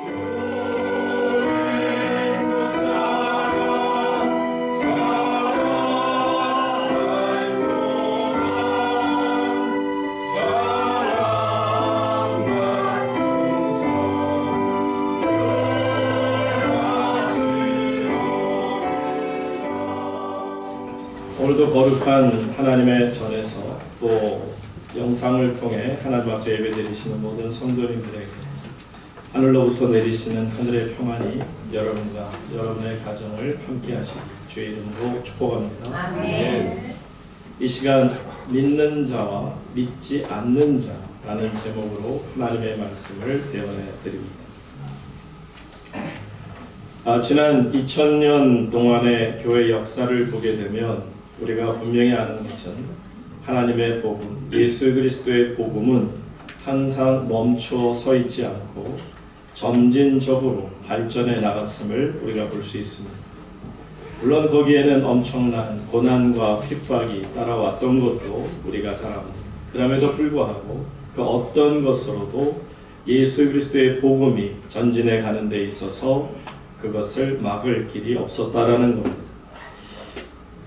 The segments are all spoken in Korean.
오늘도 거룩한 하나님의 전에서 또 영상을 통해 하나님 앞에 예배드리시는 모든 성도님들에게 하늘로부터 내리시는 하늘의 평안이 여러분과 여러분의 가정을 함께 하시기 주의 이름으로 축복합니다. 아멘. 이 시간 믿는 자와 믿지 않는 자라는 제목으로 하나님의 말씀을 대언해 드립니다. 지난 2000년 동안의 교회 역사를 보게 되면 우리가 분명히 아는 것은 하나님의 복음, 예수 그리스도의 복음은 항상 멈춰 서 있지 않고 점진적으로 발전해 나갔음을 우리가 볼 수 있습니다. 물론 거기에는 엄청난 고난과 핍박이 따라왔던 것도 우리가 잘 압니다. 그럼에도 불구하고 그 어떤 것으로도 예수 그리스도의 복음이 전진해 가는 데 있어서 그것을 막을 길이 없었다라는 겁니다.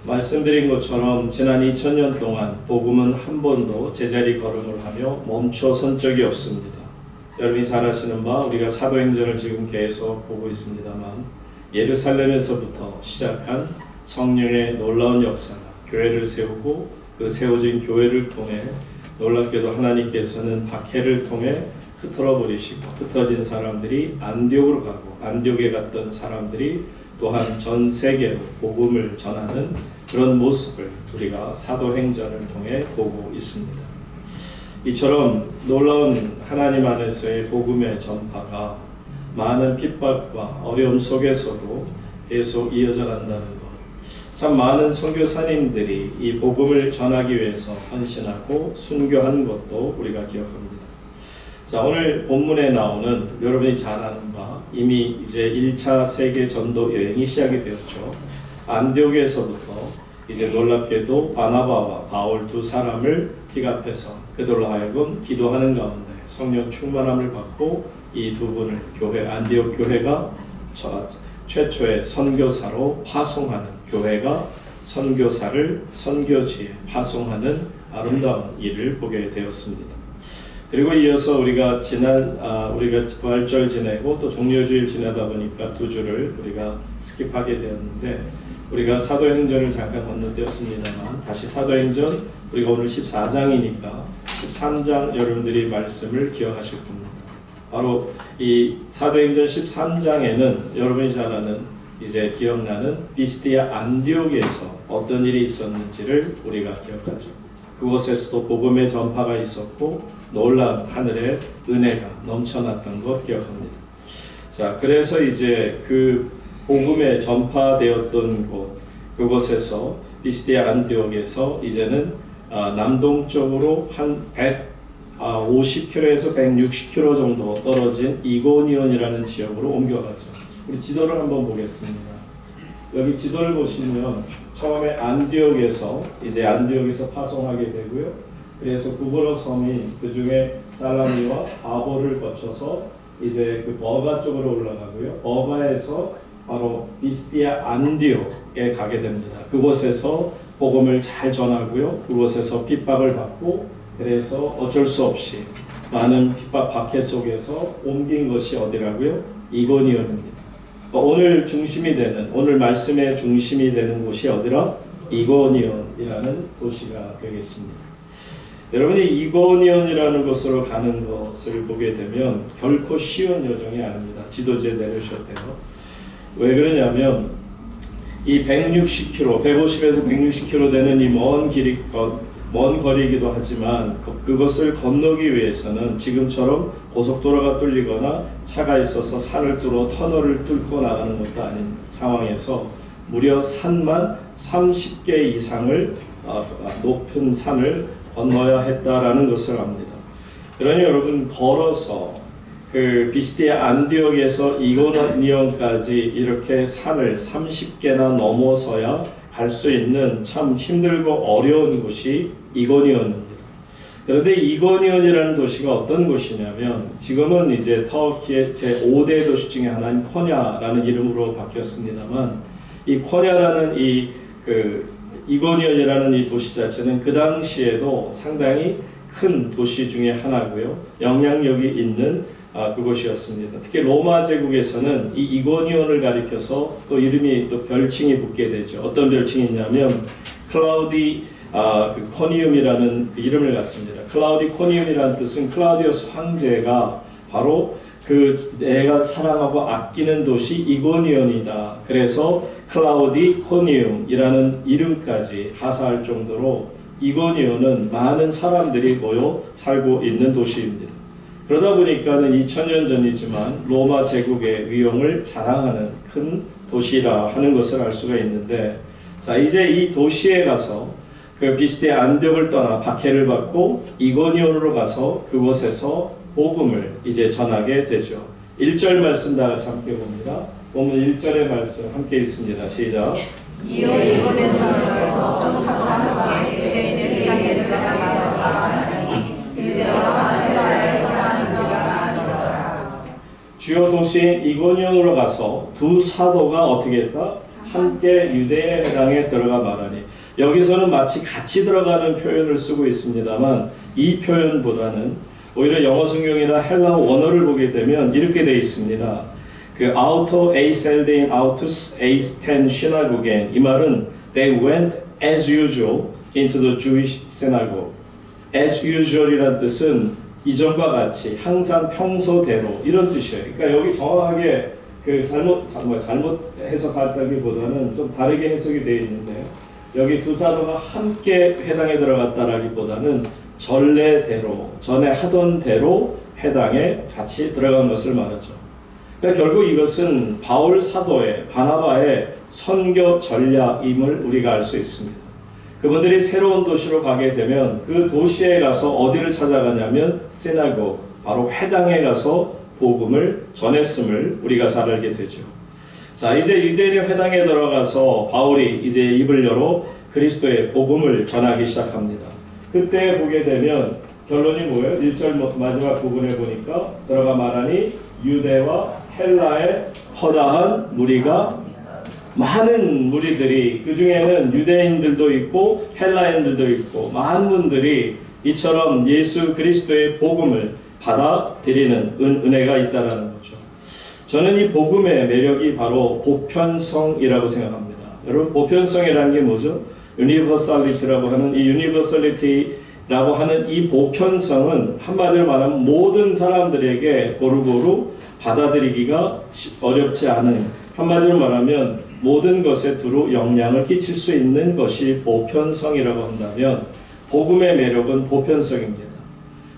말씀드린 것처럼 지난 2000년 동안 복음은 한 번도 제자리 걸음을 하며 멈춰선 적이 없습니다. 여러분이 잘 아시는 바 우리가 사도행전을 지금 계속 보고 있습니다만 예루살렘에서부터 시작한 성령의 놀라운 역사가 교회를 세우고 그 세워진 교회를 통해 놀랍게도 하나님께서는 박해를 통해 흩어져 버리시고 흩어진 사람들이 안디옥으로 가고 안디옥에 갔던 사람들이 또한 전 세계로 복음을 전하는 그런 모습을 우리가 사도행전을 통해 보고 있습니다. 이처럼 놀라운 하나님 안에서의 복음의 전파가 많은 핍박과 어려움 속에서도 계속 이어져 간다는 것. 참 많은 선교사님들이 이 복음을 전하기 위해서 헌신하고 순교한 것도 우리가 기억합니다. 자, 오늘 본문에 나오는 여러분이 잘 아는 바 이미 이제 1차 세계 전도 여행이 시작이 되었죠. 안디옥에서부터 이제 놀랍게도 바나바와 바울 두 사람을 픽업해서 그들로 하여금 기도하는 가운데 성령 충만함을 받고 이 두 분을 교회 안디옥 교회가 최초의 선교사로 파송하는 교회가 선교사를 선교지에 파송하는 아름다운 일을 보게 되었습니다. 그리고 이어서 우리가 우리가 부활절 지내고 또 종려주일 지내다 보니까 두 주를 우리가 스킵하게 되었는데 우리가 사도행전을 잠깐 건너뛰었습니다만 다시 사도행전 우리가 오늘 14장이니까 13장 여러분들이 말씀을 기억하실 겁니다. 바로 이 사도행전 13장에는 여러분이 잘 아는 이제 기억나는 비스디아 안디옥에서 어떤 일이 있었는지를 우리가 기억하죠. 그곳에서도 복음의 전파가 있었고 놀라운 하늘의 은혜가 넘쳐났던 것 기억합니다. 자, 그래서 이제 그 복음에 전파되었던 곳, 그곳에서 비스디아 안디옥에서 이제는 남동쪽으로 한 150km에서 160km 정도 떨어진 이고니온이라는 지역으로 옮겨가죠. 우리 지도를 한번 보겠습니다. 여기 지도를 보시면 처음에 안디옥에서 파송하게 되고요. 그래서 구브로 섬이 그 중에 살라미와 아보를 거쳐서 이제 그 버가 쪽으로 올라가고요. 버가에서 바로 비스디아 안디옥에 가게 됩니다. 그곳에서 복음을 잘 전하고요. 그곳에서 핍박을 받고 그래서 어쩔 수 없이 많은 핍박 박해 속에서 옮긴 것이 어디라고요? 이고니온입니다. 오늘 말씀의 중심이 되는 곳이 어디라? 이고니온이라는 도시가 되겠습니다. 여러분이 이고니온이라는 곳으로 가는 것을 보게 되면 결코 쉬운 여정이 아닙니다. 지도지에 내려주셨대요. 왜 그러냐면 이 150km, 150에서 160km 되는 이 먼 거리이기도 하지만 그것을 건너기 위해서는 지금처럼 고속도로가 뚫리거나 차가 있어서 산을 뚫어 터널을 뚫고 나가는 것도 아닌 상황에서 무려 산만 30개 이상을 높은 산을 건너야 했다라는 것을 압니다. 그러니 여러분 걸어서 그 비스디아 안디옥에서 이고니온까지 이렇게 산을 30개나 넘어서야 갈 수 있는 참 힘들고 어려운 곳이 이고니온입니다. 그런데 이고니온이라는 도시가 어떤 곳이냐면 지금은 이제 터키의 제5대 도시 중에 하나인 코냐라는 이름으로 바뀌었습니다만 이 코냐라는 이고니온이라는 이 도시 자체는 그 당시에도 상당히 큰 도시 중에 하나고요. 영향력이 있는 그곳이었습니다. 특히 로마 제국에서는 이 이고니온을 가리켜서 또 이름이 또 별칭이 붙게 되죠. 어떤 별칭이 있냐면 클라우디 코니움이라는 그 이름을 갖습니다. 클라우디 코니움이라는 뜻은 클라우디우스 황제가 바로 내가 사랑하고 아끼는 도시 이고니온이다. 그래서 클라우디 코니움이라는 이름까지 하사할 정도로 이고니온은 많은 사람들이 모여 살고 있는 도시입니다. 그러다 보니까는 2000년 전이지만 로마 제국의 위용을 자랑하는 큰 도시라 하는 것을 알 수가 있는데, 자 이제 이 도시에 가서 비스대 안디옥을 떠나 박해를 받고 이고니온으로 가서 그곳에서 복음을 이제 전하게 되죠. 1절 말씀 다 같이 함께 봅니다. 본문 1절의 말씀 함께 읽습니다. 시작. 이어 이고니온에서 사람과 유대인을 향해 들어가서 유대와 헬라의 주요 도시인 이고니온으로 가서 두 사도가 어떻게 했다? 함께 유대인의 회당에 들어가 말하니, 여기서는 마치 같이 들어가는 표현을 쓰고 있습니다만 이 표현보다는 오히려 영어 성경이나 헬라어 원어를 보게 되면 이렇게 되어 있습니다. auto eiseldein autus eis ten synagogen, 이 말은 they went as usual into the Jewish synagogue. as usual이라는 뜻은 이전과 같이 항상 평소대로 이런 뜻이에요. 그러니까 여기 정확하게 잘못 해석했다기보다는 좀 다르게 해석이 되어 있는데요. 여기 두 사도가 함께 회당에 들어갔다라기보다는 전례대로, 전에 하던 대로 회당에 같이 들어간 것을 말하죠. 그러니까 결국 이것은 바울 사도의, 바나바의 선교 전략임을 우리가 알 수 있습니다. 그분들이 새로운 도시로 가게 되면 그 도시에 가서 어디를 찾아가냐면 시나고그, 바로 회당에 가서 복음을 전했음을 우리가 잘 알게 되죠. 자, 이제 유대인의 회당에 들어가서 바울이 이제 입을 열어 그리스도의 복음을 전하기 시작합니다. 그때 보게 되면 결론이 뭐예요? 1절 마지막 부분에 보니까 들어가 말하니 유대와 헬라의 허다한 무리가, 많은 무리들이, 그 중에는 유대인들도 있고 헬라인들도 있고 많은 분들이 이처럼 예수 그리스도의 복음을 받아들이는 은혜가 있다라는 거죠. 저는 이 복음의 매력이 바로 보편성이라고 생각합니다. 여러분, 보편성이라는 게 뭐죠? 유니버설리티라고 하는 이 유니버설리티라고 하는 이 보편성은 한마디로 말하면 모든 사람들에게 고루고루 받아들이기가 어렵지 않은, 한마디로 말하면 모든 것에 두루 영향을 끼칠 수 있는 것이 보편성이라고 한다면 복음의 매력은 보편성입니다.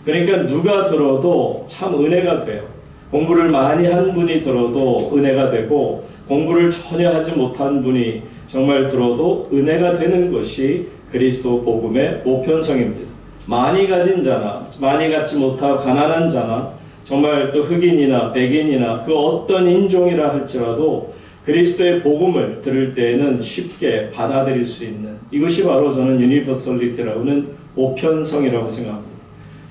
그러니까 누가 들어도 참 은혜가 돼요. 공부를 많이 한 분이 들어도 은혜가 되고, 공부를 전혀 하지 못한 분이 정말 들어도 은혜가 되는 것이 그리스도 복음의 보편성입니다. 많이 가진 자나 많이 갖지 못하고 가난한 자나 정말 또 흑인이나 백인이나 그 어떤 인종이라 할지라도 그리스도의 복음을 들을 때에는 쉽게 받아들일 수 있는, 이것이 바로 저는 유니버설리티라고 하는 보편성이라고 생각합니다.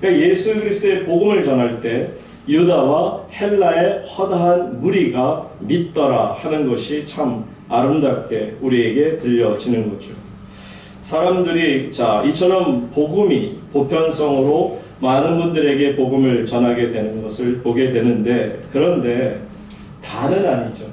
그러니까 예수 그리스도의 복음을 전할 때 유다와 헬라의 허다한 무리가 믿더라 하는 것이 참 아름답게 우리에게 들려지는 거죠. 사람들이 이처럼 복음이 보편성으로 많은 분들에게 복음을 전하게 되는 것을 보게 되는데, 그런데 다는 아니죠.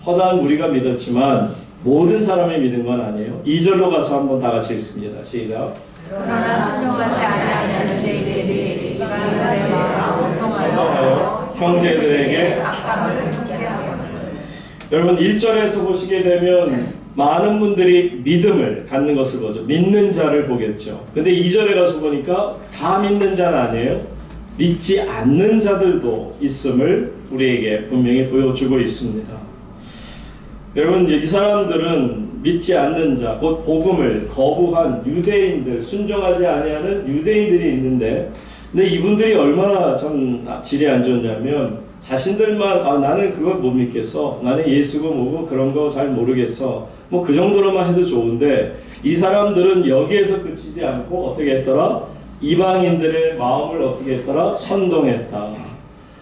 허다한 무리가 믿었지만 모든 사람이 믿은 건 아니에요. 2절로 가서 한번 다 같이 읽습니다. 시작. 그러나 순종하지 아니하는 유대인들이 이방인의 마음을 성하여 형제들에게 악감을 품게 하거든. 여러분, 1절에서 보시게 되면 많은 분들이 믿음을 갖는 것을 보죠. 믿는 자를 보겠죠. 근데 2절에 가서 보니까 다 믿는 자는 아니에요. 믿지 않는 자들도 있음을 우리에게 분명히 보여주고 있습니다. 여러분, 이 사람들은 믿지 않는 자, 곧 복음을 거부한 유대인들, 순종하지 아니하는 유대인들이 있는데, 근데 이분들이 얼마나 참 질이 안 좋냐면 자신들만 나는 그걸 못 믿겠어, 나는 예수고 뭐고 그런 거 잘 모르겠어, 뭐 그 정도로만 해도 좋은데 이 사람들은 여기에서 그치지 않고 어떻게 했더라? 이방인들의 마음을 어떻게 했더라? 선동했다.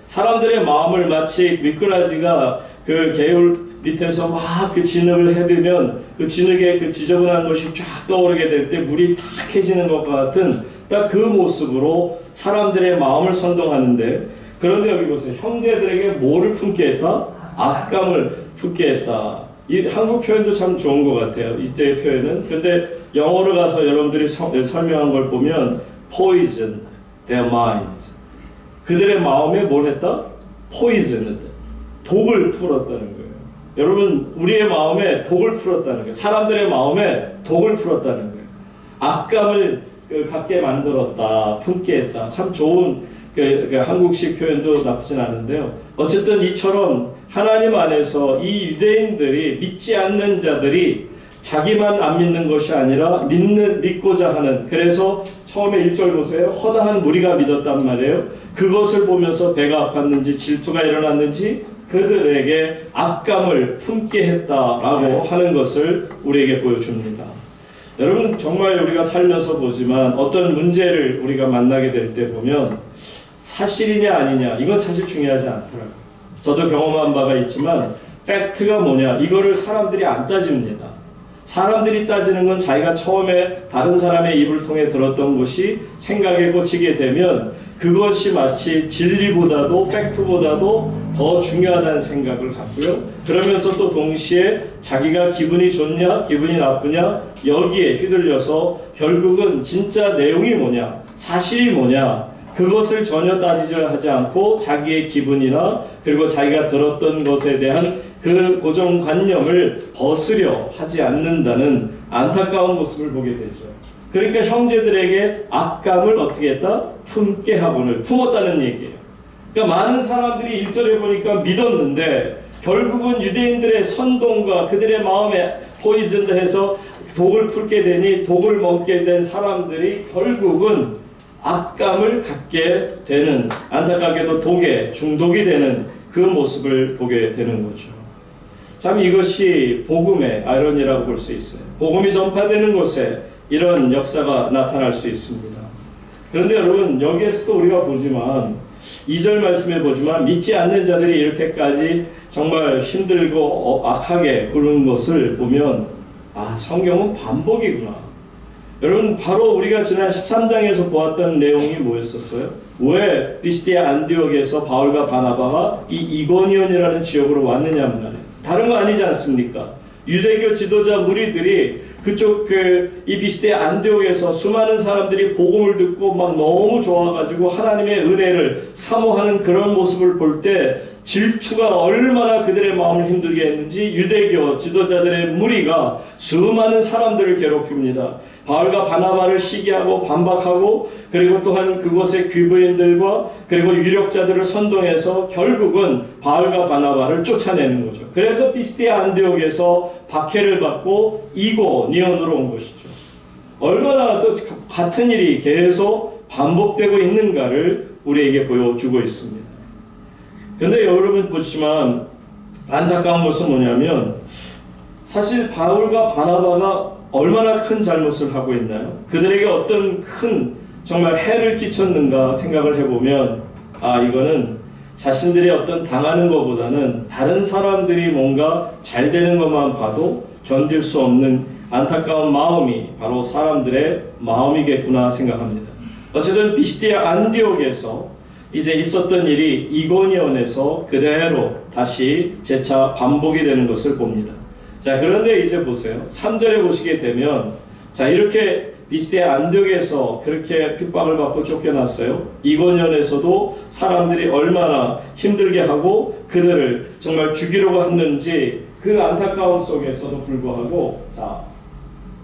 사람들의 마음을 마치 미꾸라지가 그 개울 밑에서 막 그 진흙을 헤비면 그 진흙에 그 지저분한 것이 쫙 떠오르게 될 때 물이 탁해지는 것과 같은 딱 그 모습으로 사람들의 마음을 선동하는데, 그런데 여기 보세요. 형제들에게 뭐를 품게 했다? 악감을 품게 했다. 이 한국 표현도 참 좋은 것 같아요. 이때의 표현은. 근데 영어로 가서 여러분들이 설명한 걸 보면 poisoned their minds. 그들의 마음에 뭘 했다? poisoned. 독을 풀었다는 거예요. 여러분, 우리의 마음에 독을 풀었다는 거예요. 사람들의 마음에 독을 풀었다는 거예요. 악감을 갖게 만들었다, 품게 했다. 참 좋은 한국식 표현도 나쁘진 않은데요. 어쨌든 이처럼 하나님 안에서 이 유대인들이, 믿지 않는 자들이 자기만 안 믿는 것이 아니라 믿고자 하는, 그래서 처음에 1절 보세요. 허다한 무리가 믿었단 말이에요. 그것을 보면서 배가 아팠는지 질투가 일어났는지 그들에게 악감을 품게 했다라고 하는 것을 우리에게 보여줍니다. 여러분, 정말 우리가 살면서 보지만 어떤 문제를 우리가 만나게 될 때 보면 사실이냐 아니냐, 이건 사실 중요하지 않더라고요. 저도 경험한 바가 있지만 팩트가 뭐냐, 이거를 사람들이 안 따집니다. 사람들이 따지는 건 자기가 처음에 다른 사람의 입을 통해 들었던 것이 생각에 꽂히게 되면 그것이 마치 진리보다도 팩트보다도 더 중요하다는 생각을 갖고요. 그러면서 또 동시에 자기가 기분이 좋냐 기분이 나쁘냐 여기에 휘둘려서 결국은 진짜 내용이 뭐냐, 사실이 뭐냐, 그것을 전혀 따지려 하지 않고 자기의 기분이나 그리고 자기가 들었던 것에 대한 그 고정관념을 벗으려 하지 않는다는 안타까운 모습을 보게 되죠. 그러니까 형제들에게 악감을 어떻게 했다? 품게 하고는 품었다는 얘기예요. 그러니까 많은 사람들이 1절에 보니까 믿었는데 결국은 유대인들의 선동과 그들의 마음에 포이즌드 해서 독을 품게 되니 독을 먹게 된 사람들이 결국은 악감을 갖게 되는, 안타깝게도 독에 중독이 되는 그 모습을 보게 되는 거죠. 참 이것이 복음의 아이러니라고 볼 수 있어요. 복음이 전파되는 곳에 이런 역사가 나타날 수 있습니다. 그런데 여러분, 여기에서도 우리가 보지만 2절 말씀에 보지만 믿지 않는 자들이 이렇게까지 정말 힘들고 악하게 구는 것을 보면 성경은 반복이구나. 여러분, 바로 우리가 지난 13장에서 보았던 내용이 뭐였었어요? 왜 비스디아 안디옥에서 바울과 바나바가 이 이고니온이라는 지역으로 왔느냐 말이에요. 다른 거 아니지 않습니까? 유대교 지도자 무리들이 그쪽 이 비스디아 안디옥에서 수많은 사람들이 복음을 듣고 막 너무 좋아가지고 하나님의 은혜를 사모하는 그런 모습을 볼 때 질투가 얼마나 그들의 마음을 힘들게 했는지 유대교 지도자들의 무리가 수많은 사람들을 괴롭힙니다. 바울과 바나바를 시기하고 반박하고 그리고 또한 그곳의 귀부인들과 그리고 유력자들을 선동해서 결국은 바울과 바나바를 쫓아내는 거죠. 그래서 비스디아 안디옥에서 박해를 받고 이고니온으로 온 것이죠. 얼마나 또 같은 일이 계속 반복되고 있는가를 우리에게 보여주고 있습니다. 그런데 여러분 보시면 안타까운 것은 뭐냐면 사실 바울과 바나바가 얼마나 큰 잘못을 하고 있나요? 그들에게 어떤 큰 정말 해를 끼쳤는가 생각을 해보면 이거는 자신들이 어떤 당하는 것보다는 다른 사람들이 뭔가 잘 되는 것만 봐도 견딜 수 없는 안타까운 마음이 바로 사람들의 마음이겠구나 생각합니다. 어쨌든 비스디아 안디옥에서 이제 있었던 일이 이고니온에서 그대로 다시 재차 반복이 되는 것을 봅니다. 자, 그런데 이제 보세요. 3절에 보시게 되면 이렇게 비스디아 안디옥에서 그렇게 핍박을 받고 쫓겨났어요. 이고니온에서도 사람들이 얼마나 힘들게 하고 그들을 정말 죽이려고 했는지 그 안타까움 속에서도 불구하고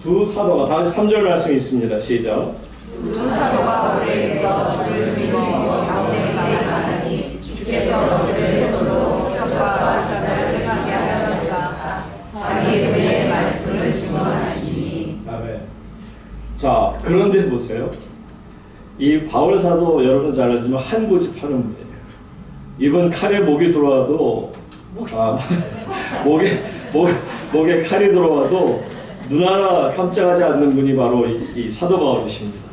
두 사도가 다시 3절 말씀이 있습니다. 시작. 두 사도가 오래에서 주를 믿고 가운데 가니 주께서 그들의 손으로 적과 자살을 행하게 하였다. 자기 의의 말씀을 증언하시니. 아멘. 자, 그런데 보세요. 이 바울 사도 여러분 잘 알지만 한 고집하는 분이에요. 이번 칼에 목이 들어와도 목에 칼이 들어와도 눈 하나 깜짝하지 않는 분이 바로 이 사도 바울이십니다.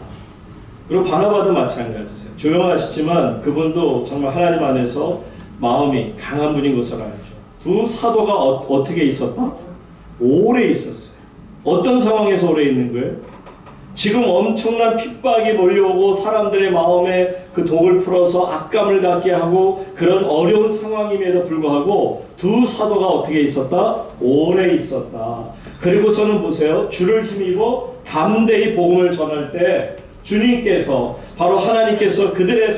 그리고 바나바도 마찬가지세요. 조용하시지만 그분도 정말 하나님 안에서 마음이 강한 분인 것을 알죠. 두 사도가 어떻게 있었다? 오래 있었어요. 어떤 상황에서 오래 있는 거예요? 지금 엄청난 핍박이 몰려오고 사람들의 마음에 그 독을 풀어서 악감을 갖게 하고 그런 어려운 상황임에도 불구하고 두 사도가 어떻게 있었다? 오래 있었다. 그리고서는 보세요. 주를 힘입어 담대히 복음을 전할 때 주님께서 바로 하나님께서 그들의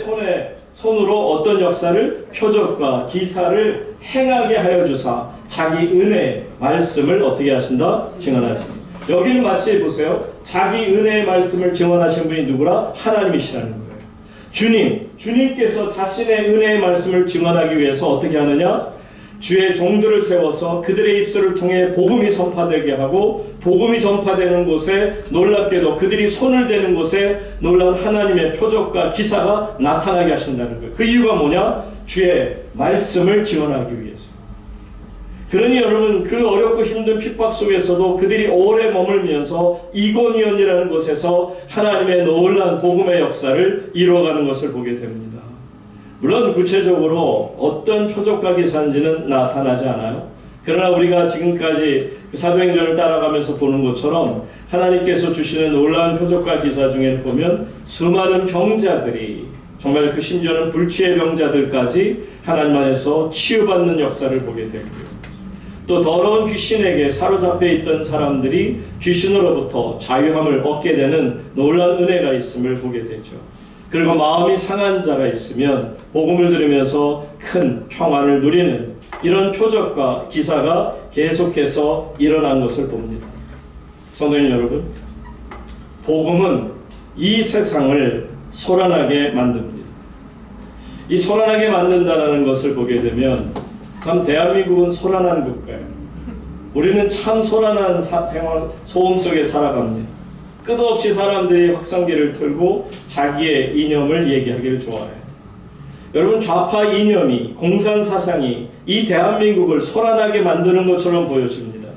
손으로 어떤 역사를 표적과 기사를 행하게 하여 주사 자기 은혜의 말씀을 어떻게 하신다? 증언하신다. 여기는 마치 보세요. 자기 은혜의 말씀을 증언하신 분이 누구라? 하나님이시라는 거예요. 주님께서 자신의 은혜의 말씀을 증언하기 위해서 어떻게 하느냐? 주의 종들을 세워서 그들의 입술을 통해 복음이 전파되게 하고 복음이 전파되는 곳에 놀랍게도 그들이 손을 대는 곳에 놀라운 하나님의 표적과 기사가 나타나게 하신다는 거예요. 그 이유가 뭐냐? 주의 말씀을 증언하기 위해서. 그러니 여러분 그 어렵고 힘든 핍박 속에서도 그들이 오래 머물면서 이고니온이라는 곳에서 하나님의 놀라운 복음의 역사를 이루어가는 것을 보게 됩니다. 물론 구체적으로 어떤 표적과 기사인지는 나타나지 않아요. 그러나 우리가 지금까지 그 사도행전을 따라가면서 보는 것처럼 하나님께서 주시는 놀라운 표적과 기사 중에 보면 수많은 병자들이 정말 그 심지어는 불치의 병자들까지 하나님 안에서 치유받는 역사를 보게 되고요. 또 더러운 귀신에게 사로잡혀 있던 사람들이 귀신으로부터 자유함을 얻게 되는 놀라운 은혜가 있음을 보게 되죠. 그리고 마음이 상한 자가 있으면 복음을 들으면서 큰 평안을 누리는 이런 표적과 기사가 계속해서 일어난 것을 봅니다. 성도님 여러분, 복음은 이 세상을 소란하게 만듭니다. 이 소란하게 만든다는 것을 보게 되면 참 대한민국은 소란한 국가예요. 우리는 참 소란한 생활 소음 속에 살아갑니다. 끝없이 사람들이 확성기를 틀고 자기의 이념을 얘기하기를 좋아해요. 여러분 좌파 이념이 공산사상이 이 대한민국을 소란하게 만드는 것처럼 보여집니다.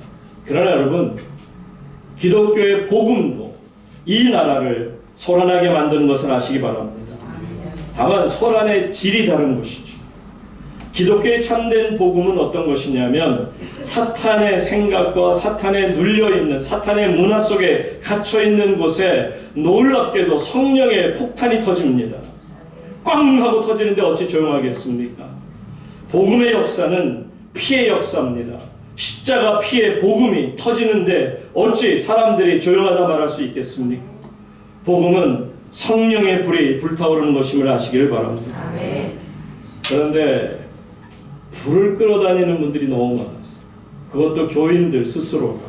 그러나 여러분 기독교의 복음도 이 나라를 소란하게 만드는 것을 아시기 바랍니다. 다만 소란의 질이 다른 것이죠. 기독교의 참된 복음은 어떤 것이냐면 사탄의 생각과 사탄에 눌려있는 사탄의 문화 속에 갇혀있는 곳에 놀랍게도 성령의 폭탄이 터집니다. 꽝 하고 터지는데 어찌 조용하겠습니까? 복음의 역사는 피의 역사입니다. 십자가 피의 복음이 터지는데 어찌 사람들이 조용하다 말할 수 있겠습니까? 복음은 성령의 불이 불타오르는 것임을 아시기를 바랍니다. 그런데 불을 끌어다니는 분들이 너무 많았어요. 그것도 교인들 스스로가.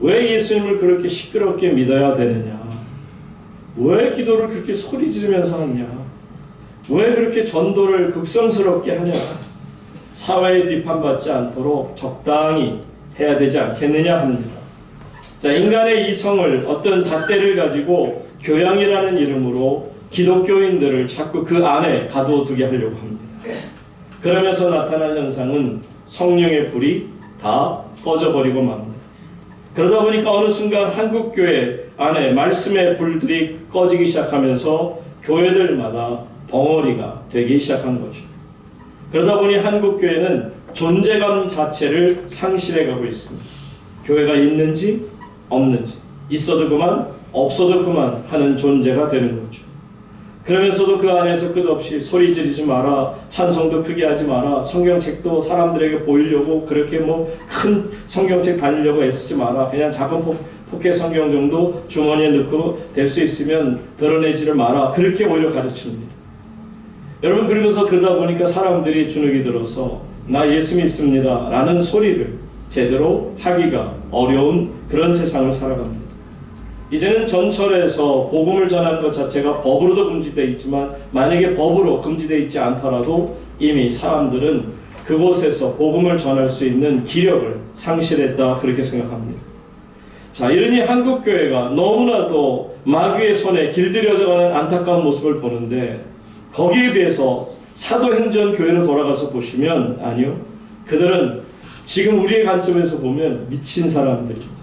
왜 예수님을 그렇게 시끄럽게 믿어야 되느냐? 왜 기도를 그렇게 소리 지르면서 하냐? 왜 그렇게 전도를 극성스럽게 하냐? 사회에 비판받지 않도록 적당히 해야 되지 않겠느냐 합니다. 자, 인간의 이성을 어떤 잣대를 가지고 교양이라는 이름으로 기독교인들을 자꾸 그 안에 가둬두게 하려고 합니다. 그러면서 나타난 현상은 성령의 불이 다 꺼져버리고 맙니다. 그러다 보니까 어느 순간 한국교회 안에 말씀의 불들이 꺼지기 시작하면서 교회들마다 벙어리가 되기 시작한 거죠. 그러다 보니 한국교회는 존재감 자체를 상실해가고 있습니다. 교회가 있는지 없는지, 있어도 그만 없어도 그만 하는 존재가 되는 거죠. 그러면서도 그 안에서 끝없이 소리 지르지 마라, 찬송도 크게 하지 마라, 성경책도 사람들에게 보이려고 그렇게 큰 성경책 다니려고 애쓰지 마라, 그냥 작은 포켓 성경 정도 주머니에 넣고 될 수 있으면 드러내지를 마라, 그렇게 오히려 가르칩니다. 여러분, 그러면서 그러다 보니까 사람들이 주눅이 들어서 나 예수 믿습니다 라는 소리를 제대로 하기가 어려운 그런 세상을 살아갑니다. 이제는 전철에서 복음을 전하는 것 자체가 법으로도 금지되어 있지만 만약에 법으로 금지되어 있지 않더라도 이미 사람들은 그곳에서 복음을 전할 수 있는 기력을 상실했다, 그렇게 생각합니다. 자, 이러니 한국교회가 너무나도 마귀의 손에 길들여져가는 안타까운 모습을 보는데 거기에 비해서 사도행전 교회로 돌아가서 보시면 아니요, 그들은 지금 우리의 관점에서 보면 미친 사람들입니다.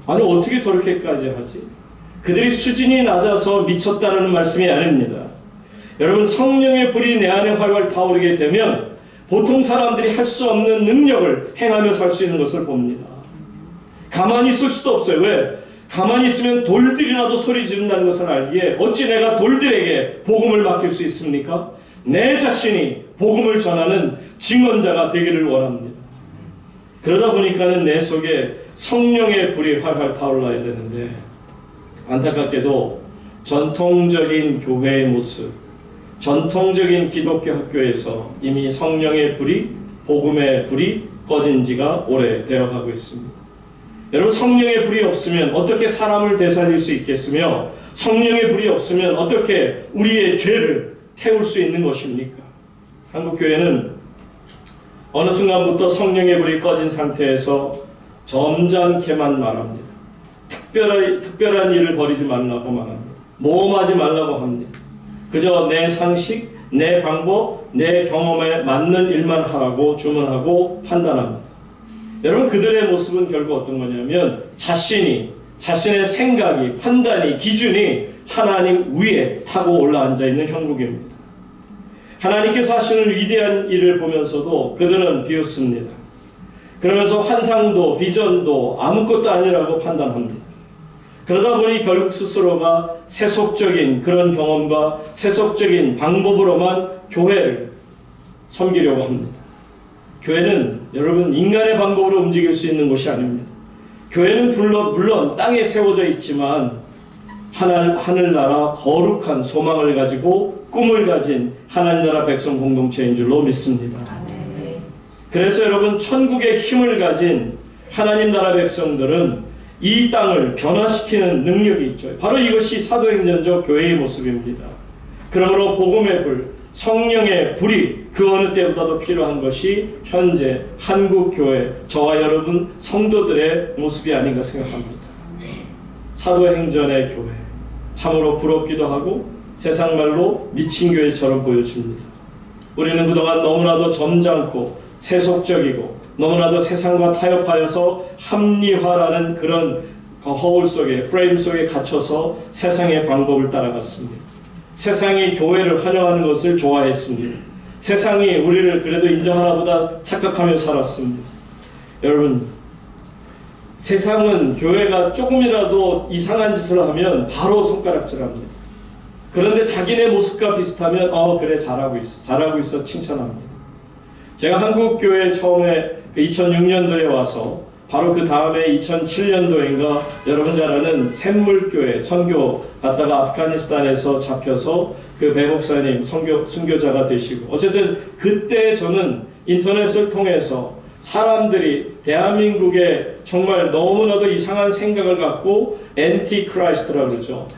아니 어떻게 저렇게까지 하지? 그들이 수준이 낮아서 미쳤다라는 말씀이 아닙니다. 여러분, 성령의 불이 내 안에 활활 타오르게 되면 보통 사람들이 할 수 없는 능력을 행하며 살 수 있는 것을 봅니다. 가만히 있을 수도 없어요. 왜? 가만히 있으면 돌들이라도 소리 지른다는 것을 알기에 어찌 내가 돌들에게 복음을 맡길 수 있습니까? 내 자신이 복음을 전하는 증언자가 되기를 원합니다. 그러다 보니까는 내 속에 성령의 불이 활활 타올라야 되는데, 안타깝게도 전통적인 교회의 모습, 전통적인 기독교 학교에서 이미 성령의 불이, 복음의 불이 꺼진 지가 오래되어 가고 있습니다. 여러분, 성령의 불이 없으면 어떻게 사람을 되살릴 수 있겠으며, 성령의 불이 없으면 어떻게 우리의 죄를 태울 수 있는 것입니까? 한국교회는 어느 순간부터 성령의 불이 꺼진 상태에서 점잖게만 말합니다. 특별한 일을 벌이지 말라고 말합니다. 모험하지 말라고 합니다. 그저 내 상식, 내 방법, 내 경험에 맞는 일만 하라고 주문하고 판단합니다. 여러분, 그들의 모습은 결국 어떤 거냐면 자신의 생각이, 판단이, 기준이 하나님 위에 타고 올라앉아 있는 형국입니다. 하나님께서 하시는 위대한 일을 보면서도 그들은 비웃습니다. 그러면서 환상도 비전도 아무것도 아니라고 판단합니다. 그러다 보니 결국 스스로가 세속적인 그런 경험과 세속적인 방법으로만 교회를 섬기려고 합니다. 교회는 여러분 인간의 방법으로 움직일 수 있는 곳이 아닙니다. 교회는 물론 땅에 세워져 있지만 하늘나라 거룩한 소망을 가지고 꿈을 가진 하나님 나라 백성 공동체인 줄로 믿습니다. 그래서 여러분, 천국의 힘을 가진 하나님 나라 백성들은 이 땅을 변화시키는 능력이 있죠. 바로 이것이 사도행전적 교회의 모습입니다. 그러므로 복음의 불, 성령의 불이 그 어느 때보다도 필요한 것이 현재 한국교회, 저와 여러분 성도들의 모습이 아닌가 생각합니다. 사도행전의 교회, 참으로 부럽기도 하고 세상 말로 미친 교회처럼 보여집니다. 우리는 그동안 너무나도 점잖고 세속적이고 너무나도 세상과 타협하여서 합리화라는 그런 허울 속에, 프레임 속에 갇혀서 세상의 방법을 따라갔습니다. 세상이 교회를 환영하는 것을 좋아했습니다. 세상이 우리를 그래도 인정하나보다 착각하며 살았습니다. 여러분, 세상은 교회가 조금이라도 이상한 짓을 하면 바로 손가락질합니다. 그런데 자기네 모습과 비슷하면 그래, 잘하고 있어 칭찬합니다. 제가 한국교회 처음에 2006년도에 와서 바로 그 다음에 2007년도인가 여러분 잘 아는 샘물교회 선교 갔다가 아프가니스탄에서 잡혀서 그 배목사님 순교자가 되시고, 어쨌든 그때 저는 인터넷을 통해서 사람들이 대한민국에 정말 너무나도 이상한 생각을 갖고 엔티크라이스트라고 그러죠.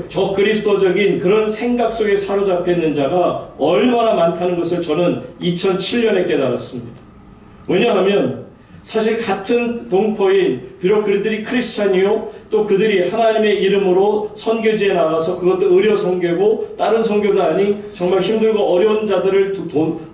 저 그리스도적인 그런 생각 속에 사로잡혀 있는 자가 얼마나 많다는 것을 저는 2007년에 깨달았습니다. 왜냐하면 사실 같은 동포인, 비록 그들이 크리스찬이요, 또 그들이 하나님의 이름으로 선교지에 나가서 그것도 의료 선교고 다른 선교도 아닌 정말 힘들고 어려운 자들을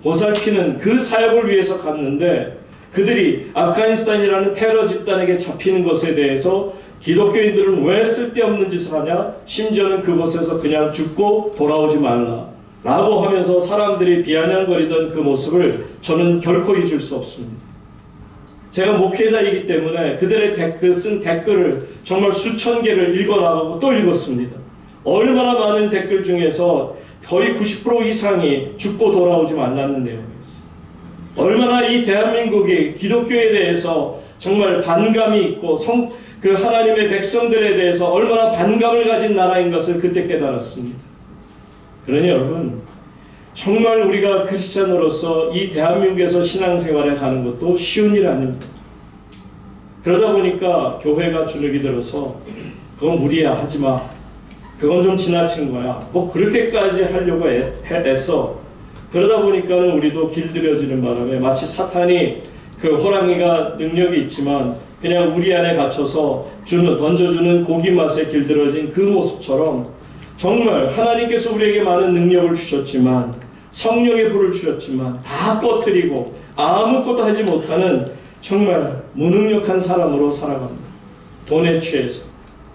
보살피는 그 사역을 위해서 갔는데, 그들이 아프가니스탄이라는 테러 집단에게 잡히는 것에 대해서 기독교인들은 왜 쓸데없는 짓을 하냐? 심지어는 그곳에서 그냥 죽고 돌아오지 말라 라고 하면서 사람들이 비아냥거리던 그 모습을 저는 결코 잊을 수 없습니다. 제가 목회자이기 때문에 그들의 쓴 댓글을 정말 수천 개를 읽어나가고 또 읽었습니다. 얼마나 많은 댓글 중에서 거의 90% 이상이 죽고 돌아오지 말라는 내용이었어요. 얼마나 이 대한민국이 기독교에 대해서 정말 반감이 있고 그 하나님의 백성들에 대해서 얼마나 반감을 가진 나라인 것을 그때 깨달았습니다. 그러니 여러분, 정말 우리가 크리스찬으로서 이 대한민국에서 신앙생활에 가는 것도 쉬운 일 아닙니다. 그러다 보니까 교회가 주눅이 들어서 그건 무리야, 하지마, 그건 좀 지나친 거야, 뭐 그렇게까지 하려고 애써. 그러다 보니까는 우리도 길들여지는 바람에 마치 사탄이 그 호랑이가 능력이 있지만 그냥 우리 안에 갇혀서 던져주는 고기 맛에 길들여진 그 모습처럼, 정말 하나님께서 우리에게 많은 능력을 주셨지만, 성령의 불을 주셨지만 다 꺼뜨리고 아무것도 하지 못하는 정말 무능력한 사람으로 살아갑니다. 돈에 취해서,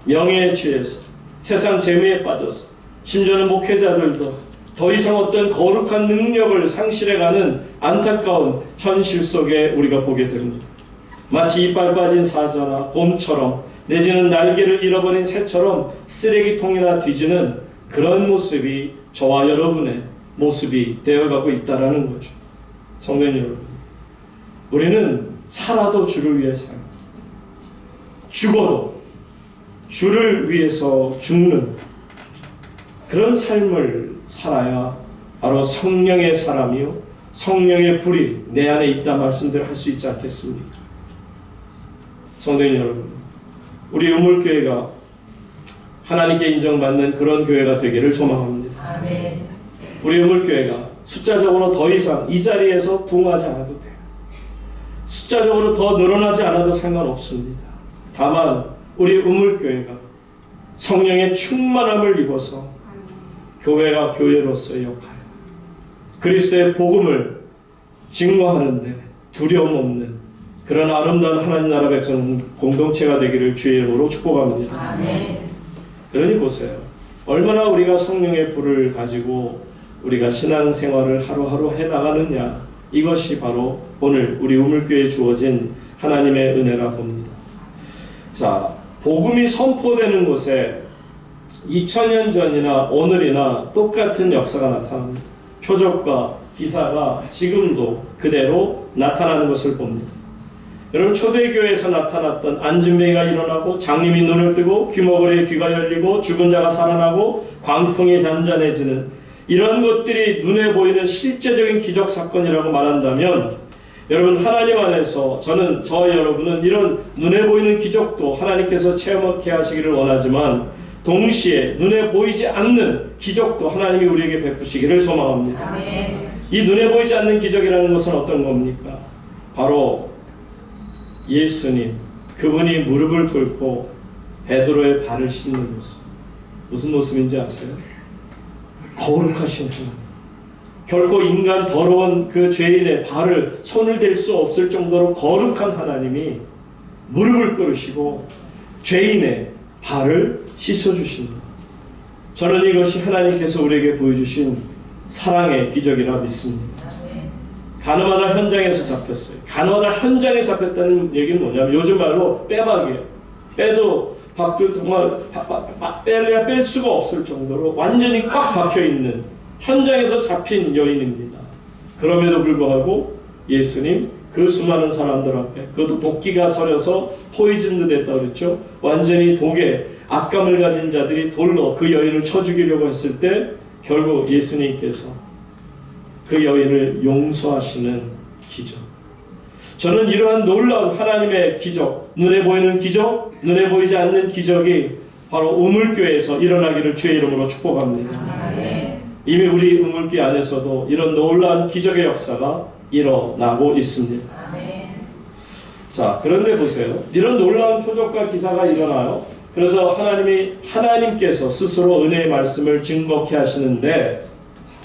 명예에 취해서, 세상 재미에 빠져서 심지어는 목회자들도 더 이상 어떤 거룩한 능력을 상실해가는 안타까운 현실 속에 우리가 보게 됩니다. 마치 이빨 빠진 사자나 곰처럼 내지는 날개를 잃어버린 새처럼 쓰레기통이나 뒤지는 그런 모습이 저와 여러분의 모습이 되어가고 있다는 거죠. 성도 여러분, 우리는 살아도 주를 위해 살고 죽어도 주를 위해서 죽는 그런 삶을 살아야 바로 성령의 사람이요 성령의 불이 내 안에 있다 말씀들을 할 수 있지 않겠습니까? 성도 여러분, 우리 우물교회가 하나님께 인정받는 그런 교회가 되기를 소망합니다. 아멘. 우리 우물교회가 숫자적으로 더 이상 이 자리에서 부흥하지 않아도 돼요. 숫자적으로 더 늘어나지 않아도 상관없습니다. 다만 우리 우물교회가 성령의 충만함을 입어서 교회가 교회로서의 역할, 그리스도의 복음을 증거하는데 두려움 없는 그런 아름다운 하나님 나라 백성 공동체가 되기를 주의 이름으로 축복합니다. 아멘. 그러니 보세요. 얼마나 우리가 성령의 불을 가지고 우리가 신앙생활을 하루하루 해나가느냐, 이것이 바로 오늘 우리 우물교회에 주어진 하나님의 은혜라 봅니다. 자, 복음이 선포되는 곳에 2000년 전이나 오늘이나 똑같은 역사가 나타납니다. 표적과 기사가 지금도 그대로 나타나는 것을 봅니다. 여러분, 초대교회에서 나타났던 안진뱅이가 일어나고 장님이 눈을 뜨고 귀머거리의 귀가 열리고 죽은 자가 살아나고 광풍이 잔잔해지는 이런 것들이 눈에 보이는 실제적인 기적 사건이라고 말한다면, 여러분, 하나님 안에서 저와 여러분은 이런 눈에 보이는 기적도 하나님께서 체험하게 하시기를 원하지만 동시에 눈에 보이지 않는 기적도 하나님이 우리에게 베푸시기를 소망합니다. 아멘. 이 눈에 보이지 않는 기적이라는 것은 어떤 겁니까? 바로 예수님, 그분이 무릎을 꿇고 베드로의 발을 씻는 모습. 무슨 모습인지 아세요? 거룩하신 하나님, 결코 인간 더러운 그 죄인의 발을 손을 댈 수 없을 정도로 거룩한 하나님이 무릎을 꿇으시고 죄인의 발을 씻어주십니다. 저는 이것이 하나님께서 우리에게 보여주신 사랑의 기적이라 믿습니다. 가늠하다 현장에서 잡혔어요. 가늠하다 현장에 잡혔다는 얘기는 뭐냐면 요즘 말로 빼박이에요. 빼도 밖을 정말 뺄래야 뺄 수가 없을 정도로 완전히 꽉 박혀있는 현장에서 잡힌 여인입니다. 그럼에도 불구하고 예수님 그 수많은 사람들 앞에, 그것도 도끼가 서려서 포이즌도 됐다고 그랬죠. 완전히 독에 악감을 가진 자들이 돌로 그 여인을 쳐 죽이려고 했을 때 결국 예수님께서 그 여인을 용서하시는 기적. 저는 이러한 놀라운 하나님의 기적, 눈에 보이는 기적, 눈에 보이지 않는 기적이 바로 우물교회에서 일어나기를 주의 이름으로 축복합니다. 이미 우리 우물교회 안에서도 이런 놀라운 기적의 역사가 일어나고 있습니다. 자, 그런데 보세요. 이런 놀라운 표적과 기사가 일어나요. 그래서 하나님께서 스스로 은혜의 말씀을 증거케 하시는데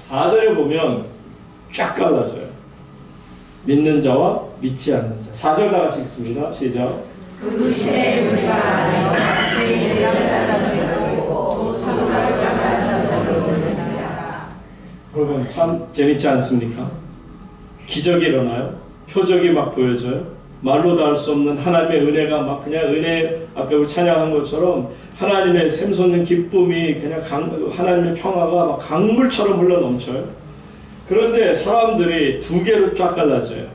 4절에 보면 쫙 갈라져요. 믿는 자와 믿지 않는 자. 4절 다 같이 읽습니다. 시작. 그 시대에 우리가 알아요. 그의 이름을 따라주고 성사를 따라주고 있는 자. 여러분, 참 재밌지 않습니까? 기적이 일어나요. 표적이 막 보여져요. 말로도 할 수 없는 하나님의 은혜가 막 그냥 은혜, 아까 우리 찬양한 것처럼 하나님의 샘솟는 기쁨이 그냥 하나님의 평화가 막 강물처럼 흘러 넘쳐요. 그런데 사람들이 두 개로 쫙 갈라져요.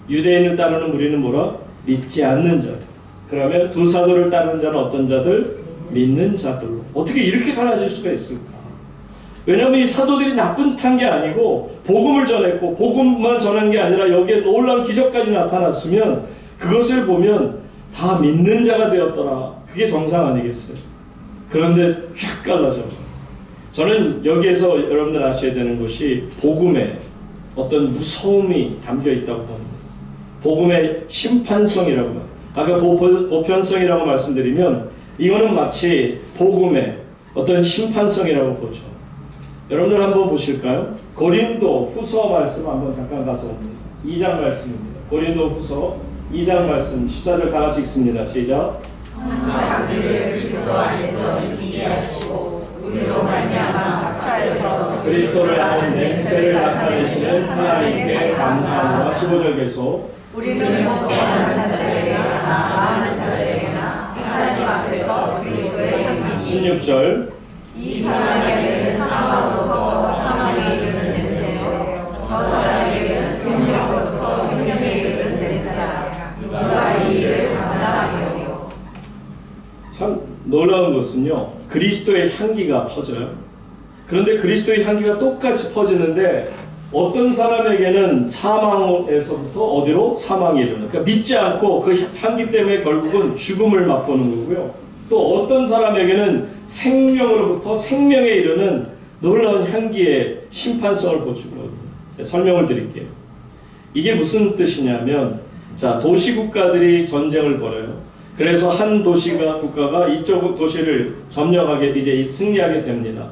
유대인을 따르는 무리는 뭐라? 믿지 않는 자들. 그러면 두 사도를 따르는 자는 어떤 자들? 믿는 자들로. 어떻게 이렇게 갈라질 수가 있을까? 왜냐하면 이 사도들이 나쁜 듯한 게 아니고 복음을 전했고 복음만 전한 게 아니라 여기에 놀라운 기적까지 나타났으면 그것을 보면 다 믿는 자가 되었더라. 그게 정상 아니겠어요? 그런데 쫙 갈라져. 저는 여기에서 여러분들 아셔야 되는 것이 복음에 어떤 무서움이 담겨 있다고 봅니다. 복음의 심판성이라고 합니다. 아까 보편성이라고 말씀드리면 이거는 마치 복음의 어떤 심판성이라고 보죠. 여러분들 한번 보실까요? 고린도 후서 말씀 한번 잠깐 가서 봅니다. 2장 말씀입니다. 고린도 후서 2장 말씀 14절 다 같이 읽습니다. 시작. 항상 우리를 그리스도 안에서 이기게 있게 하시고 우리로 말미암아 각처에서 그리스도를 아는 냄새를 나타내시는 하나님께 감사하노라. 15절 계속. 우리는 동원하는 자들에게나 마하는 자들에게나 하나님 앞에서 그리스도의 향기 16절. 이 사람에게는 사망으로부터 사망에 이르는 냄새요 저 사람에게는 생명으로부터 생명에 이르는 냄새라. 누가 이 일을 감당하리요. 참 놀라운 것은요, 그리스도의 향기가 퍼져요. 그런데 그리스도의 향기가 똑같이 퍼지는데 어떤 사람에게는 사망에서부터 어디로? 사망에 이르는, 그러니까 믿지 않고 그 향기 때문에 결국은 죽음을 맛보는 거고요. 또 어떤 사람에게는 생명으로부터 생명에 이르는 놀라운 향기의 심판성을 보여주거든요. 설명을 드릴게요. 이게 무슨 뜻이냐면, 자, 도시국가들이 전쟁을 벌여요. 그래서 한 국가가 이쪽 도시를 점령하게, 이제 승리하게 됩니다.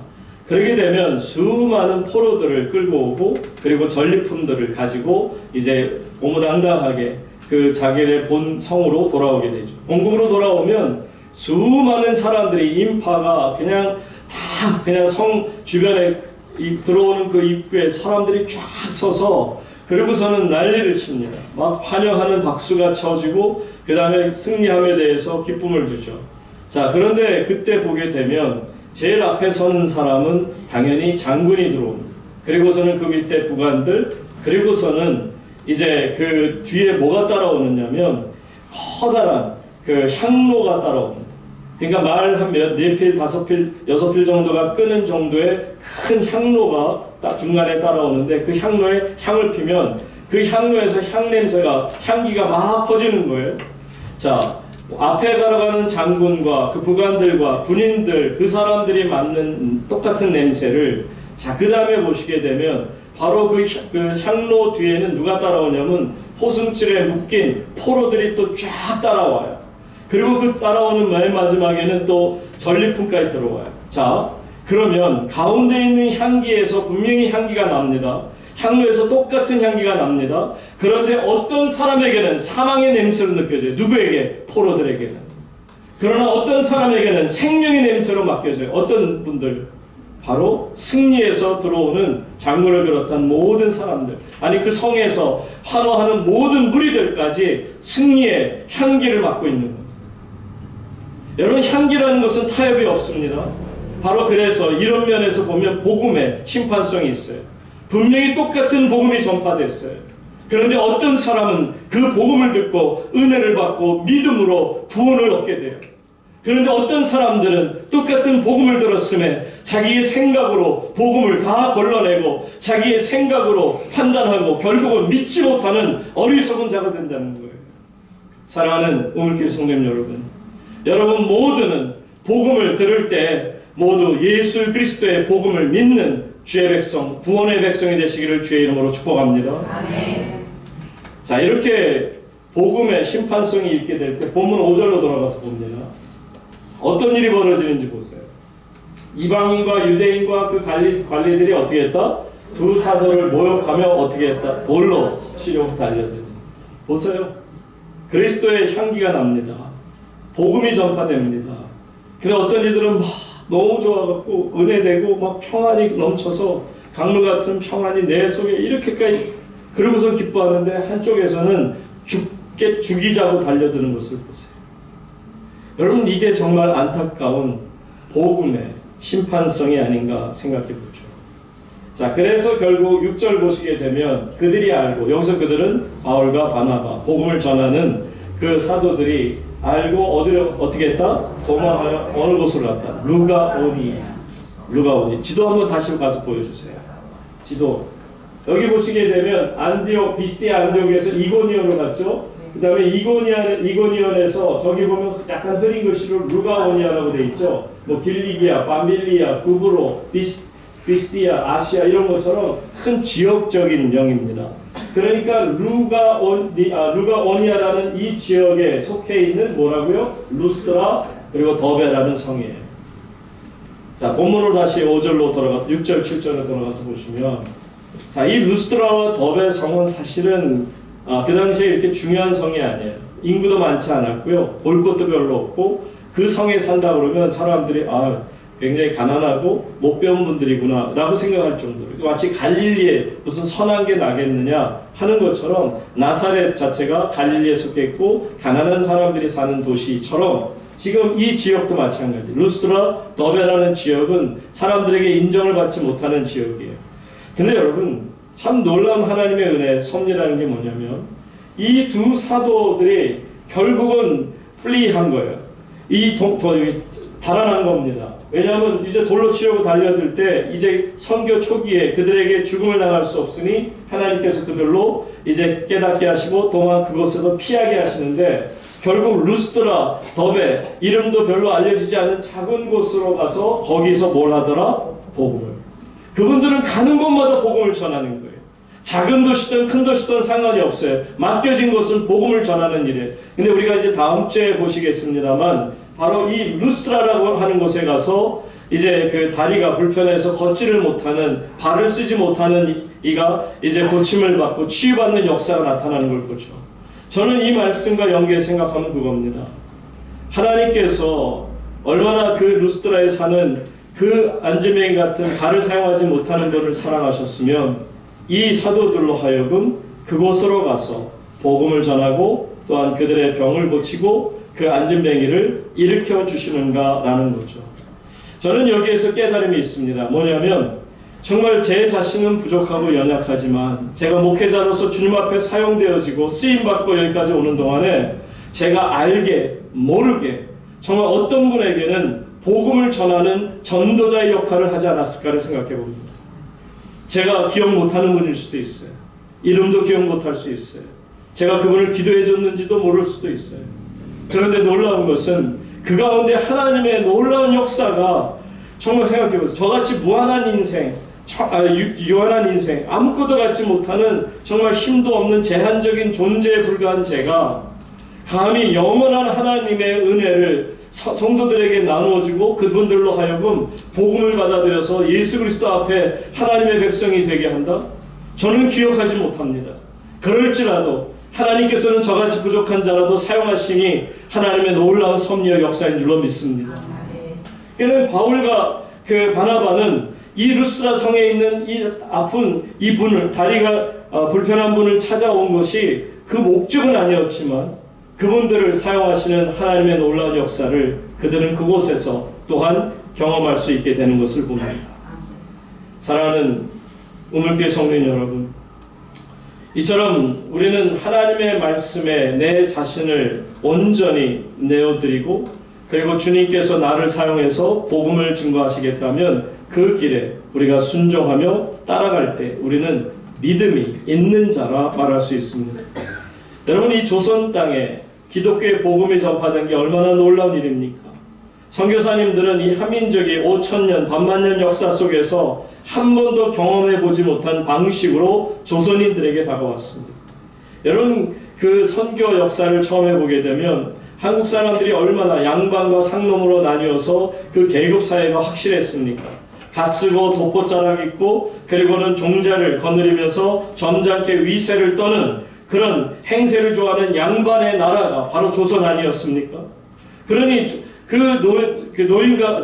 그렇게 되면 수많은 포로들을 끌고 오고, 그리고 전리품들을 가지고 이제 오무당당하게 그 자기네 본 성으로 돌아오게 되죠. 본국으로 돌아오면 수많은 사람들이, 인파가 그냥 성 주변에 들어오는 그 입구에 사람들이 쫙 서서, 그리고서는 난리를 칩니다. 막 환영하는 박수가 쳐지고, 그 다음에 승리함에 대해서 기쁨을 주죠. 자, 그런데 그때 보게 되면 제일 앞에 서는 사람은 당연히 장군이 들어옵니다. 그리고서는 그 밑에 부관들, 그리고서는 이제 그 뒤에 뭐가 따라오느냐면 커다란 그 향로가 따라옵니다. 그러니까 말 한 네 필, 5필, 6필 정도가 끄는 정도의 큰 향로가 딱 중간에 따라오는데, 그 향로에 향을 피면 그 향로에서 향기가 막 퍼지는 거예요. 자, 앞에 걸어가는 장군과 그 부관들과 군인들, 그 사람들이 맡는 똑같은 냄새를, 자, 그 다음에 보시게 되면 바로 그 향로 뒤에는 누가 따라오냐면 포승줄에 묶인 포로들이 또 쫙 따라와요. 그리고 그 따라오는 맨 마지막에는 또 전리품까지 들어와요. 자, 그러면 가운데 있는 향기에서 분명히 향기가 납니다. 향로에서 똑같은 향기가 납니다. 그런데 어떤 사람에게는 사망의 냄새로 느껴져요. 누구에게? 포로들에게는. 그러나 어떤 사람에게는 생명의 냄새로 맡겨져요. 어떤 분들? 바로 승리에서 들어오는 장군을 비롯한 모든 사람들, 아니 그 성에서 환호하는 모든 무리들까지 승리의 향기를 맡고 있는 겁니다. 여러분, 향기라는 것은 타협이 없습니다. 바로 그래서 이런 면에서 보면 복음의 심판성이 있어요. 분명히 똑같은 복음이 전파됐어요. 그런데 어떤 사람은 그 복음을 듣고 은혜를 받고 믿음으로 구원을 얻게 돼요. 그런데 어떤 사람들은 똑같은 복음을 들었음에 자기의 생각으로 복음을 다 걸러내고 자기의 생각으로 판단하고 결국은 믿지 못하는 어리석은 자가 된다는 거예요. 사랑하는 우물길 성도님 여러분, 여러분 모두는 복음을 들을 때 모두 예수 그리스도의 복음을 믿는 주의 백성, 구원의 백성이 되시기를 주의 이름으로 축복합니다. 아멘. 자, 이렇게 복음의 심판성이 있게 될 때 본문 5절로 돌아가서 봅니다. 어떤 일이 벌어지는지 보세요. 이방인과 유대인과 그 관리들이 어떻게 했다? 두 사도를 모욕하며 어떻게 했다? 돌로 치려고 달려듭니다. 보세요. 그리스도의 향기가 납니다. 복음이 전파됩니다. 근데 어떤 이들은 막 너무 좋아갖고 은혜되고 막 평안이 넘쳐서 강물 같은 평안이 내 속에 이렇게까지, 그러고서 기뻐하는데 한쪽에서는 죽이자고 달려드는 것을 보세요. 여러분, 이게 정말 안타까운 복음의 심판성이 아닌가 생각해 보죠. 자, 그래서 결국 6절 보시게 되면 그들이 알고, 여기서 그들은 바울과 바나바, 복음을 전하는 그 사도들이 알고 어떻게 했다? 도망하여 어느 곳으로 갔다? 루가오니. 지도 한번 다시 가서 보여주세요. 지도. 여기 보시게 되면 비스디아 안디옥에서 이고니온으로 갔죠. 그 다음에 이고니온에서 저기 보면 약간 흐린 글씨로 루가오니아라고 되어 있죠. 뭐 길리기아, 밤빌리아, 구브로, 비스디아, 아시아 이런 것처럼 큰 지역적인 명입니다. 그러니까 루가오니아라는 이 지역에 속해 있는 뭐라고요? 루스트라 그리고 더베라는 성이에요. 자, 본문으로 다시 5절로 6절, 7절로 돌아가서 보시면, 자, 이 루스트라와 더베 성은 사실은 그 당시에 이렇게 중요한 성이 아니에요. 인구도 많지 않았고요. 볼 것도 별로 없고, 그 성에 산다 그러면 사람들이 굉장히 가난하고 못 배운 분들이구나 라고 생각할 정도로 마치 갈릴리에 무슨 선한 게 나겠느냐 하는 것처럼 나사렛 자체가 갈릴리에 속해 있고 가난한 사람들이 사는 도시처럼 지금 이 지역도 마찬가지. 루스드라, 더베라는 지역은 사람들에게 인정을 받지 못하는 지역이에요. 근데 여러분 참 놀라운 하나님의 은혜, 섭리라는 게 뭐냐면 이 두 사도들이 결국은 플리한 거예요. 달아난 겁니다. 왜냐하면 이제 돌로 치려고 달려들 때 이제 선교 초기에 그들에게 죽음을 당할 수 없으니 하나님께서 그들로 이제 깨닫게 하시고 도망 그곳에서 피하게 하시는데 결국 루스드라, 더베 이름도 별로 알려지지 않은 작은 곳으로 가서 거기서 뭘 하더라? 복음을. 그분들은 가는 곳마다 복음을 전하는 거예요. 작은 도시든 큰 도시든 상관이 없어요. 맡겨진 것은 복음을 전하는 일이에요. 근데 우리가 이제 다음 주에 보시겠습니다만 바로 이 루스드라라고 하는 곳에 가서 이제 그 다리가 불편해서 걷지를 못하는 발을 쓰지 못하는 이가 이제 고침을 받고 치유받는 역사가 나타나는 걸 보죠. 저는 이 말씀과 연계해 생각하면 그겁니다. 하나님께서 얼마나 그 루스드라에 사는 그 안지맹이 같은 발을 사용하지 못하는 분을 사랑하셨으면 이 사도들로 하여금 그곳으로 가서 복음을 전하고 또한 그들의 병을 고치고 그 안진뱅이를 일으켜 주시는가라는 거죠. 저는 여기에서 깨달음이 있습니다. 뭐냐면 정말 제 자신은 부족하고 연약하지만 제가 목회자로서 주님 앞에 사용되어지고 쓰임받고 여기까지 오는 동안에 제가 알게 모르게 정말 어떤 분에게는 복음을 전하는 전도자의 역할을 하지 않았을까를 생각해 봅니다. 제가 기억 못하는 분일 수도 있어요. 이름도 기억 못할 수 있어요. 제가 그분을 기도해 줬는지도 모를 수도 있어요. 그런데 놀라운 것은 그 가운데 하나님의 놀라운 역사가 정말 생각해 보세요. 저같이 무한한 인생, 유한한 인생, 아무것도 갖지 못하는 정말 힘도 없는 제한적인 존재에 불과한 제가 감히 영원한 하나님의 은혜를 성도들에게 나누어주고 그분들로 하여금 복음을 받아들여서 예수 그리스도 앞에 하나님의 백성이 되게 한다? 저는 기억하지 못합니다. 그럴지라도 하나님께서는 저같이 부족한 자라도 사용하시니 하나님의 놀라운 섭리와 역사인 줄로 믿습니다. 그래서 바울과 그 바나바는 이 루스드라 성에 있는 이 아픈 이 분을 다리가 불편한 분을 찾아온 것이 그 목적은 아니었지만 그분들을 사용하시는 하나님의 놀라운 역사를 그들은 그곳에서 또한 경험할 수 있게 되는 것을 봅니다. 사랑하는 우물교회 성도님 여러분, 이처럼 우리는 하나님의 말씀에 내 자신을 온전히 내어드리고 그리고 주님께서 나를 사용해서 복음을 증거하시겠다면 그 길에 우리가 순종하며 따라갈 때 우리는 믿음이 있는 자라 말할 수 있습니다. 여러분, 이 조선 땅에 기독교의 복음이 전파된 게 얼마나 놀라운 일입니까? 선교사님들은 이 한민족이 5,000년, 반만년 역사 속에서 한 번도 경험해 보지 못한 방식으로 조선인들에게 다가왔습니다. 여러분, 그 선교 역사를 처음 해보게 되면 한국 사람들이 얼마나 양반과 상놈으로 나뉘어서 그 계급 사회가 확실했습니까? 갓쓰고 돋보자락 입고 그리고는 종자를 거느리면서 점잖게 위세를 떠는 그런 행세를 좋아하는 양반의 나라가 바로 조선 아니었습니까? 그러니 그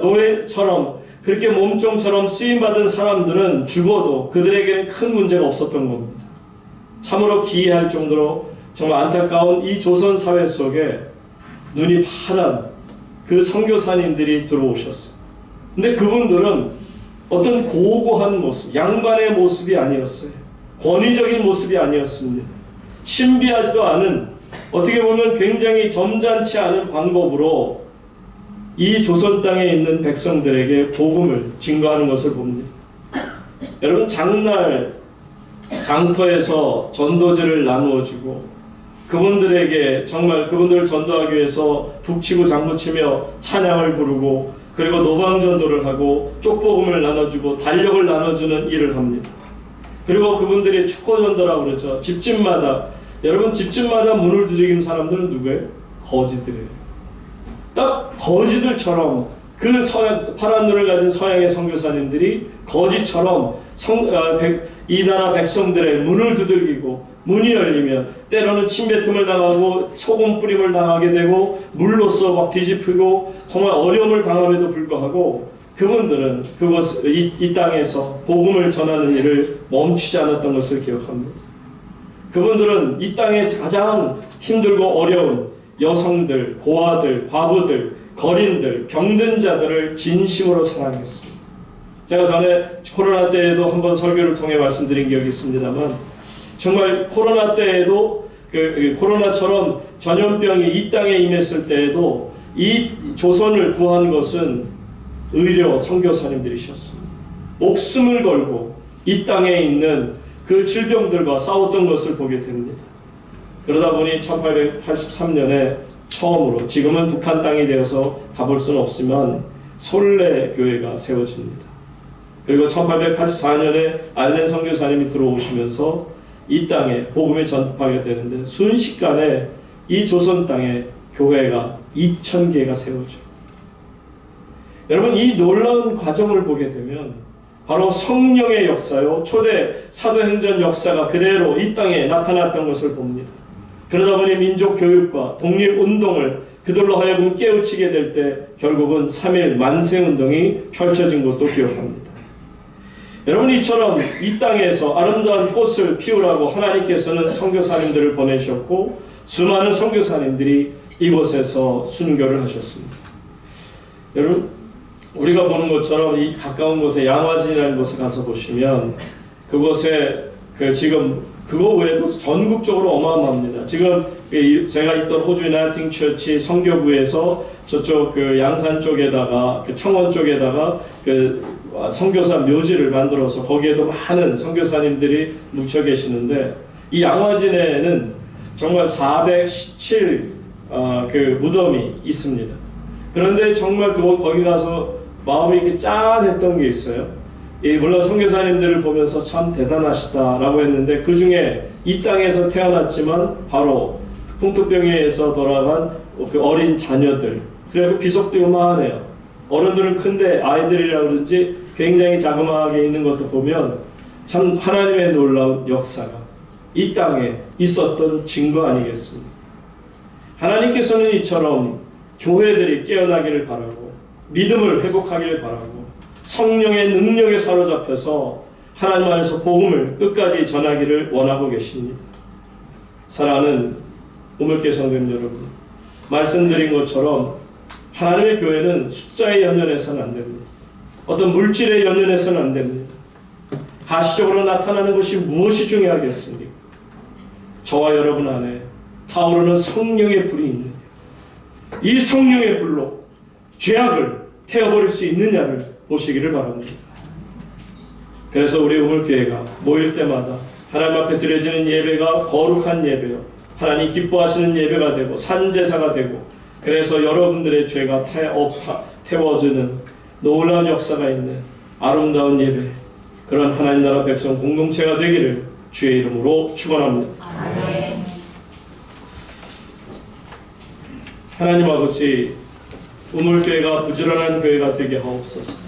노예처럼 그렇게 몸종처럼 쓰임받은 사람들은 죽어도 그들에게는 큰 문제가 없었던 겁니다. 참으로 기이할 정도로 정말 안타까운 이 조선 사회 속에 눈이 파란 그 선교사님들이 들어오셨어요. 근데 그분들은 어떤 고고한 모습, 양반의 모습이 아니었어요. 권위적인 모습이 아니었습니다. 신비하지도 않은, 어떻게 보면 굉장히 점잖지 않은 방법으로 이 조선 땅에 있는 백성들에게 복음을 증거하는 것을 봅니다. 여러분, 장날 장터에서 전도지를 나누어주고 그분들에게 정말 그분들을 전도하기 위해서 북치고 장구치며 찬양을 부르고 그리고 노방전도를 하고 쪽복음을 나눠주고 달력을 나눠주는 일을 합니다. 그리고 그분들이 축고전도라고 그러죠. 집집마다, 여러분, 집집마다 문을 두드리는 사람들은 누구예요? 거지들이에요. 딱 거지들처럼 그 파란 눈을 가진 서양의 선교사님들이 거지처럼 이 나라 백성들의 문을 두들기고 문이 열리면 때로는 침뱉음을 당하고 소금 뿌림을 당하게 되고 물로써 막 뒤집히고 정말 어려움을 당함에도 불구하고 그분들은 이 땅에서 복음을 전하는 일을 멈추지 않았던 것을 기억합니다. 그분들은 이 땅에 가장 힘들고 어려운 여성들, 고아들, 과부들, 거린들, 병든 자들을 진심으로 사랑했습니다. 제가 전에 코로나 때에도 한번 설교를 통해 말씀드린 기억이 있습니다만, 정말 코로나 때에도 코로나처럼 전염병이 이 땅에 임했을 때에도 이 조선을 구한 것은 의료 선교사님들이셨습니다. 목숨을 걸고 이 땅에 있는 그 질병들과 싸웠던 것을 보게 됩니다. 그러다 보니 1883년에 처음으로, 지금은 북한 땅이 되어서 가볼 수는 없지만 솔레 교회가 세워집니다. 그리고 1884년에 알렌 선교사님이 들어오시면서 이 땅에 복음이 전파하게 되는데, 순식간에 이 조선 땅에 교회가 2000개가 세워져요. 여러분, 이 놀라운 과정을 보게 되면 바로 성령의 역사요, 초대 사도행전 역사가 그대로 이 땅에 나타났던 것을 봅니다. 그러다 보니 민족 교육과 독립운동을 그들로 하여금 깨우치게 될 때 결국은 3.1 만세운동이 펼쳐진 것도 기억합니다. 여러분, 이처럼 이 땅에서 아름다운 꽃을 피우라고 하나님께서는 선교사님들을 보내셨고, 수많은 선교사님들이 이곳에서 순교를 하셨습니다. 여러분, 우리가 보는 것처럼 이 가까운 곳에 양화진이라는 곳에 가서 보시면 그곳에 지금 그거 외에도 전국적으로 어마어마합니다. 지금 제가 있던 호주 유나이팅 처치 선교부에서 저쪽 양산 쪽에다가 창원 쪽에다가 선교사 묘지를 만들어서 거기에도 많은 선교사님들이 뭉쳐 계시는데, 이 양화진에는 정말 417 무덤이 있습니다. 그런데 정말 거기 가서 마음이 이렇게 짠했던 게 있어요. 물론 선교사님들을 보면서 참 대단하시다라고 했는데, 그 중에 이 땅에서 태어났지만 바로 풍토병에서 돌아간 그 어린 자녀들, 그리고 비석도 요만해요. 어른들은 큰데 아이들이라 그런지 굉장히 자그마하게 있는 것도 보면 참 하나님의 놀라운 역사가 이 땅에 있었던 증거 아니겠습니까? 하나님께서는 이처럼 교회들이 깨어나기를 바라고, 믿음을 회복하기를 바라고, 성령의 능력에 사로잡혀서 하나님 안에서 복음을 끝까지 전하기를 원하고 계십니다. 사랑하는 우물교 성도님 여러분, 말씀드린 것처럼 하나님의 교회는 숫자에 연연해서는 안 됩니다. 어떤 물질에 연연해서는 안 됩니다. 가시적으로 나타나는 것이 무엇이 중요하겠습니까? 저와 여러분 안에 타오르는 성령의 불이 있느냐, 이 성령의 불로 죄악을 태워버릴 수 있느냐를 보시기를 바랍니다. 그래서 우리 우물교회가 모일 때마다 하나님 앞에 드려지는 예배가 거룩한 예배요, 하나님 기뻐하시는 예배가 되고 산제사가 되고, 그래서 여러분들의 죄가 태워지는 놀라운 역사가 있는 아름다운 예배, 그런 하나님 나라 백성 공동체가 되기를 주의 이름으로 축원합니다. 아멘. 하나님 아버지, 우물교회가 부지런한 교회가 되게 하옵소서.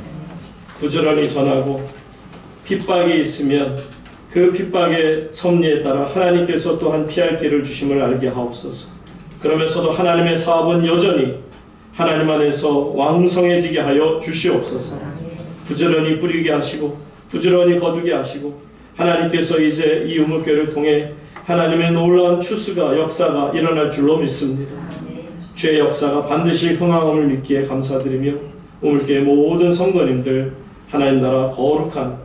부지런히 전하고 핍박이 있으면 그 핍박의 섭리에 따라 하나님께서 또한 피할 길을 주심을 알게 하옵소서. 그러면서도 하나님의 사업은 여전히 하나님 안에서 왕성해지게 하여 주시옵소서. 부지런히 뿌리게 하시고 부지런히 거두게 하시고, 하나님께서 이제 이 우물교회를 통해 하나님의 놀라운 추수가, 역사가 일어날 줄로 믿습니다. 주의 역사가 반드시 흥황함을 믿기에 감사드리며, 우물교회 모든 성도님들 하나님 나라 거룩한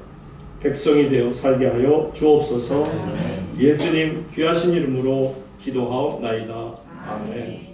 백성이 되어 살게 하여 주옵소서. 예수님 귀하신 이름으로 기도하옵나이다. 아멘.